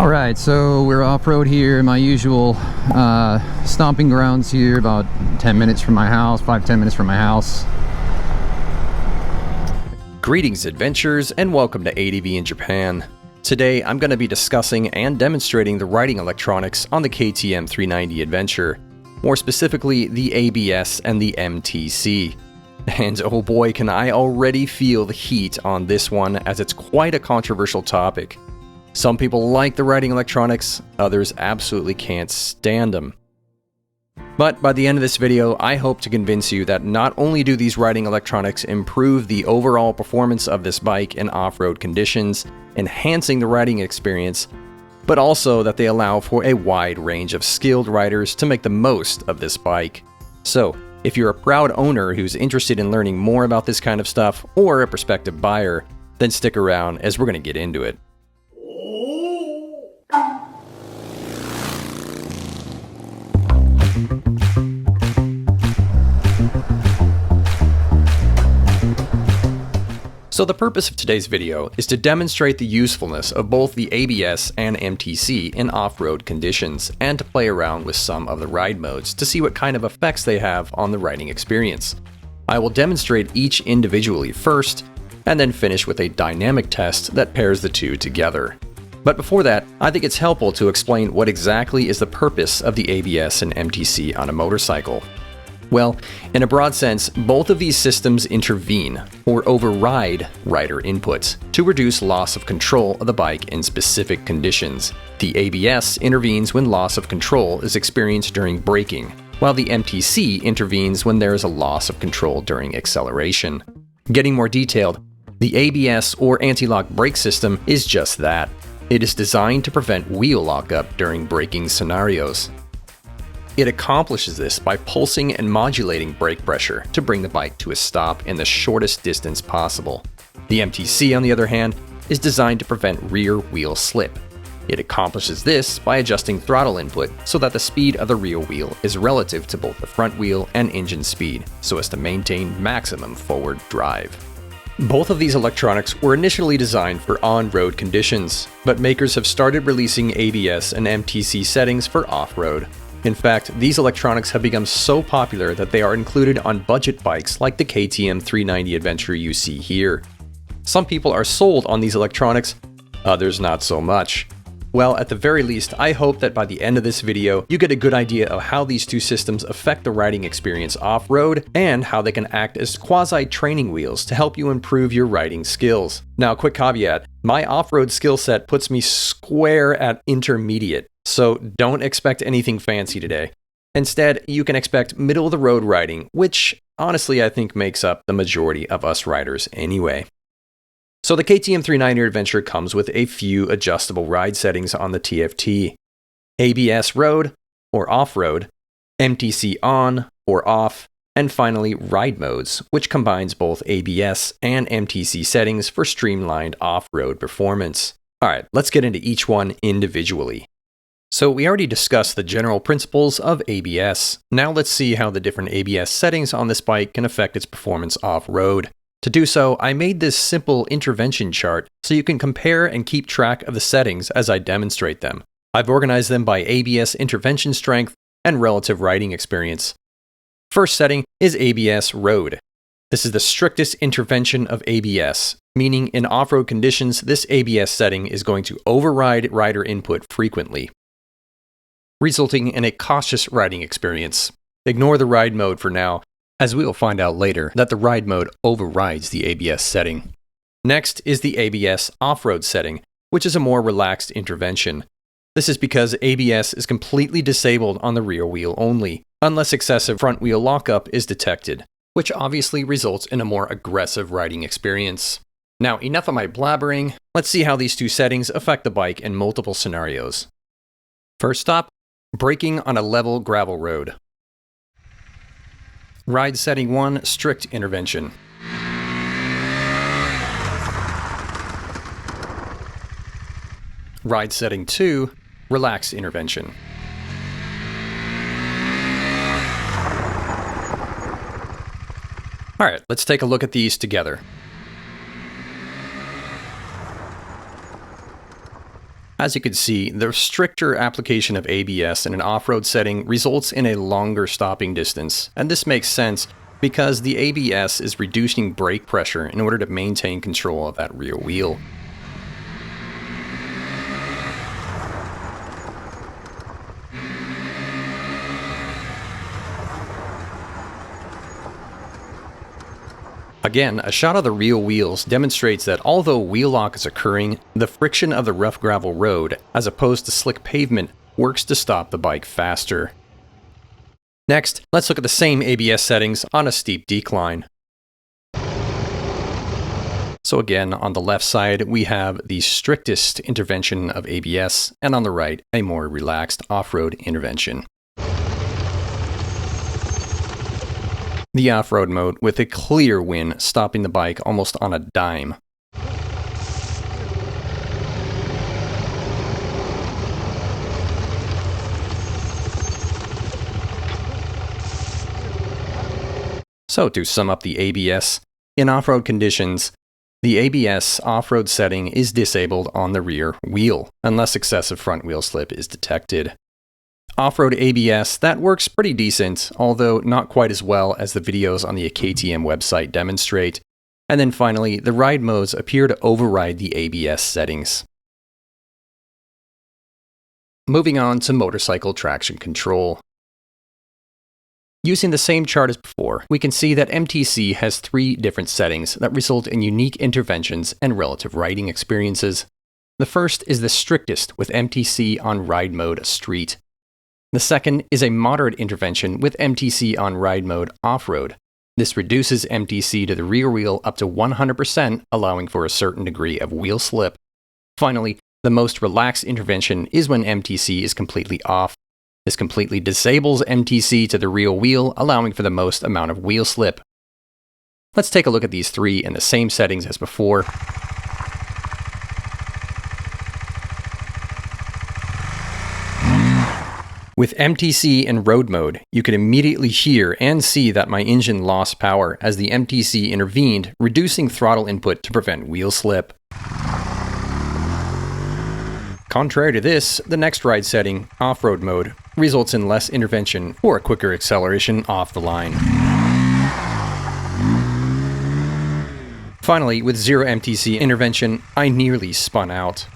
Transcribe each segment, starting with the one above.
Alright, so we're off-road here, my usual stomping grounds here, about 10 minutes from my house, 5-10 minutes from my house. Greetings adventurers and welcome to ADVinJapan. Today I'm going to be discussing and demonstrating the riding electronics on the KTM 390 Adventure, more specifically the ABS and the MTC. And oh boy, can I already feel the heat on this one, as it's quite a controversial topic. Some people like the riding electronics, others absolutely can't stand them. But by the end of this video, I hope to convince you that not only do these riding electronics improve the overall performance of this bike in off-road conditions, enhancing the riding experience, but also that they allow for a wide range of skilled riders to make the most of this bike. So, if you're a proud owner who's interested in learning more about this kind of stuff, or a prospective buyer, then stick around as we're going to get into it. So the purpose of today's video is to demonstrate the usefulness of both the ABS and MTC in off-road conditions, and to play around with some of the ride modes to see what kind of effects they have on the riding experience. I will demonstrate each individually first, and then finish with a dynamic test that pairs the two together. But before that, I think it's helpful to explain what exactly is the purpose of the ABS and MTC on a motorcycle. Well, in a broad sense, both of these systems intervene, or override, rider inputs to reduce loss of control of the bike in specific conditions. The ABS intervenes when loss of control is experienced during braking, while the MTC intervenes when there is a loss of control during acceleration. Getting more detailed, the ABS or anti-lock brake system is just that. It is designed to prevent wheel lockup during braking scenarios. It accomplishes this by pulsing and modulating brake pressure to bring the bike to a stop in the shortest distance possible. The MTC, on the other hand, is designed to prevent rear wheel slip. It accomplishes this by adjusting throttle input so that the speed of the rear wheel is relative to both the front wheel and engine speed, so as to maintain maximum forward drive. Both of these electronics were initially designed for on-road conditions, but makers have started releasing ABS and MTC settings for off-road. In fact, these electronics have become so popular that they are included on budget bikes like the KTM 390 Adventure you see here. Some people are sold on these electronics, others not so much. Well, at the very least, I hope that by the end of this video, you get a good idea of how these two systems affect the riding experience off-road, and how they can act as quasi-training wheels to help you improve your riding skills. Now, quick caveat, my off-road skill set puts me square at intermediate, so don't expect anything fancy today. Instead, you can expect middle-of-the-road riding, which honestly I think makes up the majority of us riders anyway. So the KTM 390 Adventure comes with a few adjustable ride settings on the TFT. ABS road, or off-road, MTC on, or off, and finally ride modes, which combines both ABS and MTC settings for streamlined off-road performance. Alright, let's get into each one individually. So we already discussed the general principles of ABS. Now let's see how the different ABS settings on this bike can affect its performance off-road. To do so, I made this simple intervention chart so you can compare and keep track of the settings as I demonstrate them. I've organized them by ABS intervention strength and relative riding experience. First setting is ABS road. This is the strictest intervention of ABS, meaning in off-road conditions, this ABS setting is going to override rider input frequently, resulting in a cautious riding experience. Ignore the ride mode for now, as we will find out later that the ride mode overrides the ABS setting. Next is the ABS off-road setting, which is a more relaxed intervention. This is because ABS is completely disabled on the rear wheel only, unless excessive front wheel lockup is detected, which obviously results in a more aggressive riding experience. Now, enough of my blabbering, let's see how these two settings affect the bike in multiple scenarios. First stop, braking on a level gravel road. Ride setting 1, strict intervention. Ride setting 2, relaxed intervention. Alright, let's take a look at these together. As you can see, the stricter application of ABS in an off-road setting results in a longer stopping distance, and this makes sense because the ABS is reducing brake pressure in order to maintain control of that rear wheel. Again, a shot of the rear wheels demonstrates that although wheel lock is occurring, the friction of the rough gravel road, as opposed to slick pavement, works to stop the bike faster. Next, let's look at the same ABS settings on a steep decline. So again, on the left side, we have the strictest intervention of ABS, and on the right, a more relaxed off-road intervention. The off-road mode with a clear win, stopping the bike almost on a dime. So to sum up the ABS, in off-road conditions, the ABS off-road setting is disabled on the rear wheel, unless excessive front wheel slip is detected. Off-road ABS, that works pretty decent, although not quite as well as the videos on the KTM website demonstrate. And then finally, the ride modes appear to override the ABS settings. Moving on to motorcycle traction control. Using the same chart as before, we can see that MTC has 3 different settings that result in unique interventions and relative riding experiences. The first is the strictest with MTC on Ride Mode Street. The second is a moderate intervention with MTC on Ride Mode Off-Road. This reduces MTC to the rear wheel up to 100%, allowing for a certain degree of wheel slip. Finally, the most relaxed intervention is when MTC is completely off. This completely disables MTC to the rear wheel, allowing for the most amount of wheel slip. Let's take a look at these 3 in the same settings as before. With MTC in road mode, you can immediately hear and see that my engine lost power as the MTC intervened, reducing throttle input to prevent wheel slip. Contrary to this, the next ride setting, off-road mode, results in less intervention or a quicker acceleration off the line. Finally, with zero MTC intervention, I nearly spun out.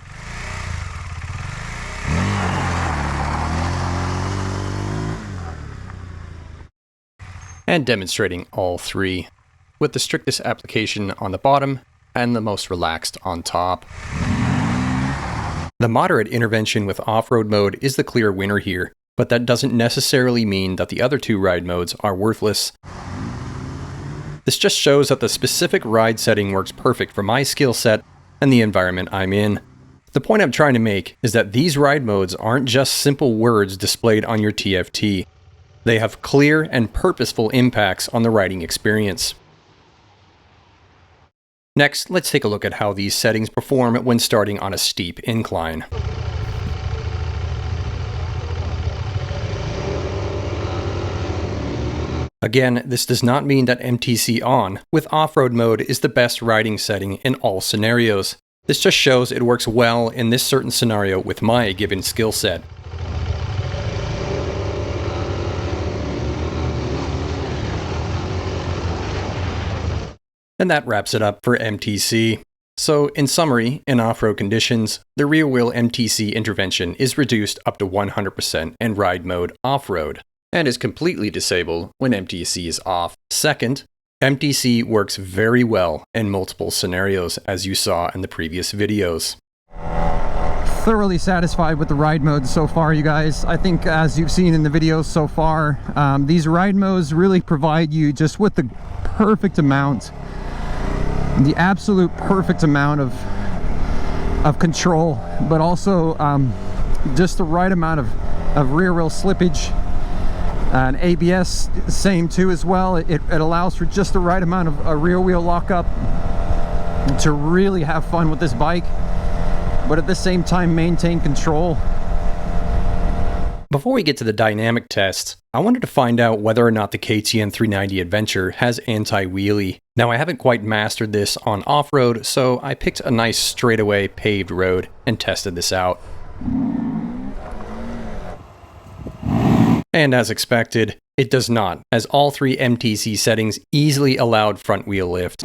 And demonstrating all 3, with the strictest application on the bottom and the most relaxed on top. The moderate intervention with off-road mode is the clear winner here, but that doesn't necessarily mean that the other 2 ride modes are worthless. This just shows that the specific ride setting works perfect for my skill set and the environment I'm in. The point I'm trying to make is that these ride modes aren't just simple words displayed on your TFT. They have clear and purposeful impacts on the riding experience. Next, let's take a look at how these settings perform when starting on a steep incline. Again, this does not mean that MTC on with off-road mode is the best riding setting in all scenarios. This just shows it works well in this certain scenario with my given skill set. And that wraps it up for MTC. So, in summary, in off-road conditions, the rear wheel MTC intervention is reduced up to 100% in ride mode off-road, and is completely disabled when MTC is off. Second, MTC works very well in multiple scenarios, as you saw in the previous videos. Thoroughly satisfied with the ride modes so far, you guys. I think as you've seen in the videos so far, these ride modes really provide you just with the perfect amount, the absolute perfect amount of control, but also just the right amount of rear wheel slippage. And ABS, same too as well. It allows for just the right amount of a rear wheel lockup to really have fun with this bike, but at the same time maintain control. Before we get to the dynamic test, I wanted to find out whether or not the KTM 390 Adventure has anti-wheelie. Now, I haven't quite mastered this on off-road, so I picked a nice straightaway paved road and tested this out. And as expected, it does not, as all three MTC settings easily allowed front wheel lift.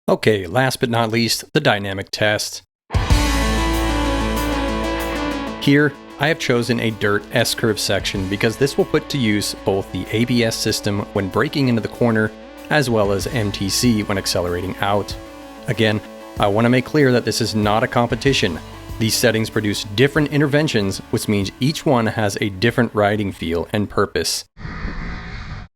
Okay, last but not least, the dynamic test. Here, I have chosen a dirt S-curve section because this will put to use both the ABS system when braking into the corner, as well as MTC when accelerating out. Again, I want to make clear that this is not a competition. These settings produce different interventions, which means each one has a different riding feel and purpose.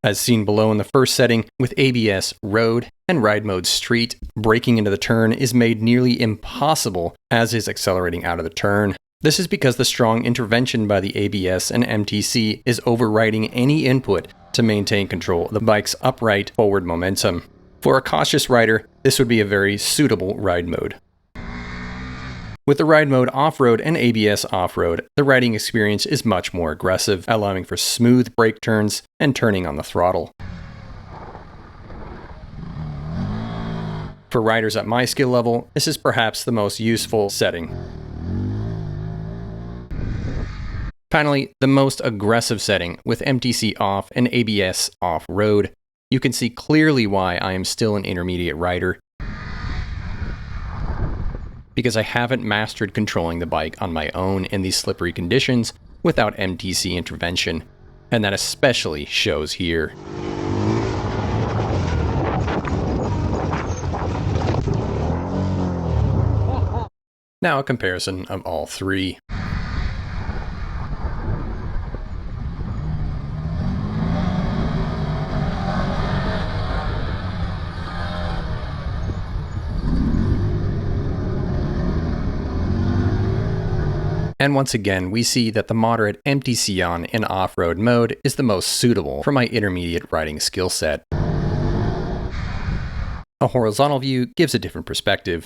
As seen below in the first setting, with ABS Road and Ride Mode Street, braking into the turn is made nearly impossible, as is accelerating out of the turn. This is because the strong intervention by the ABS and MTC is overriding any input to maintain control of the bike's upright forward momentum. For a cautious rider, this would be a very suitable ride mode. With the ride mode off-road and ABS off-road, the riding experience is much more aggressive, allowing for smooth brake turns and turning on the throttle. For riders at my skill level, this is perhaps the most useful setting. Finally, the most aggressive setting with MTC off and ABS off-road. You can see clearly why I am still an intermediate rider, because I haven't mastered controlling the bike on my own in these slippery conditions without MTC intervention, and that especially shows here. Now a comparison of all three. And once again, we see that the moderate MTC on in off-road mode is the most suitable for my intermediate riding skill set. A horizontal view gives a different perspective.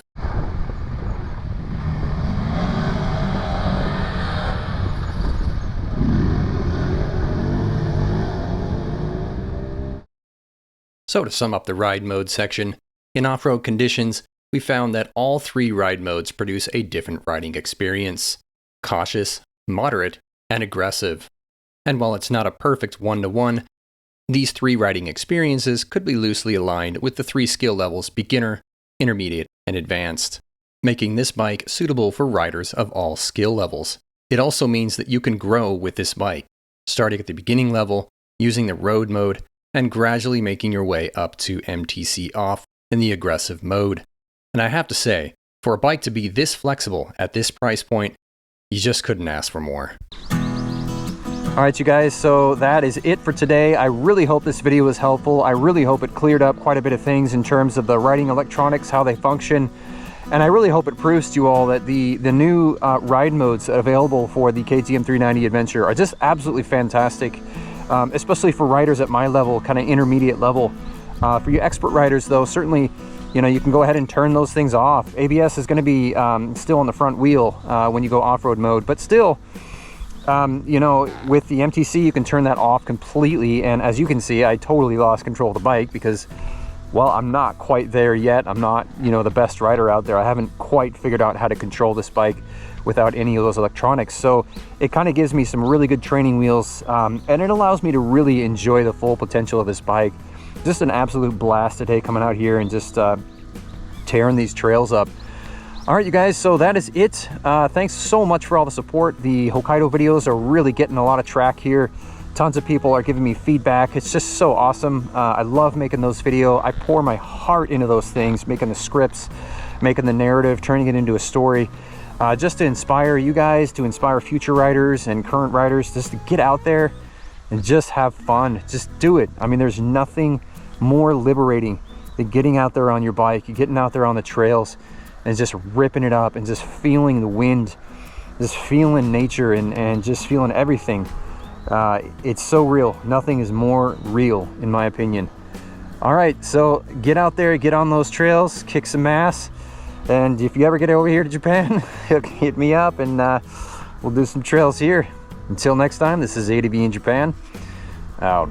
So to sum up the ride mode section, in off-road conditions, we found that all three ride modes produce a different riding experience: cautious, moderate, and aggressive. And while it's not a perfect one-to-one, these three riding experiences could be loosely aligned with the three skill levels beginner, intermediate, and advanced, making this bike suitable for riders of all skill levels. It also means that you can grow with this bike, starting at the beginning level, using the road mode, and gradually making your way up to MTC off in the aggressive mode. And I have to say, for a bike to be this flexible at this price point, you just couldn't ask for more. All right, you guys, so that is it for today. I really hope this video was helpful. I really hope it cleared up quite a bit of things in terms of the riding electronics, how they function. And I really hope it proves to you all that the new ride modes available for the KTM 390 Adventure are just absolutely fantastic, especially for riders at my level, kind of intermediate level. For you expert riders, though, certainly, you know, you can go ahead and turn those things off. ABS is going to be still on the front wheel when you go off-road mode, but still, you know, with the MTC, you can turn that off completely. And as you can see, I totally lost control of the bike because, well, I'm not quite there yet. I'm not, you know, the best rider out there. I haven't quite figured out how to control this bike without any of those electronics. So it kind of gives me some really good training wheels, and it allows me to really enjoy the full potential of this bike. Just an absolute blast today coming out here and just tearing these trails up. All right, you guys, so that is it. Thanks so much for all the support. The Hokkaido videos are really getting a lot of track here. Tons of people are giving me feedback. It's just so awesome. I love making those videos. I pour my heart into those things, making the scripts, making the narrative, turning it into a story, just to inspire you guys, to inspire future riders and current riders, just to get out there and just have fun. Just do it. I mean, there's nothing more liberating than getting out there on your bike, getting out there on the trails and just ripping it up and just feeling the wind, just feeling nature and just feeling everything. It's so real. Nothing is more real, in my opinion. All right, so get out there, get on those trails, kick some ass. And if you ever get over here to Japan, hit me up and we'll do some trails here. Until next time, this is ADVinJapan, out.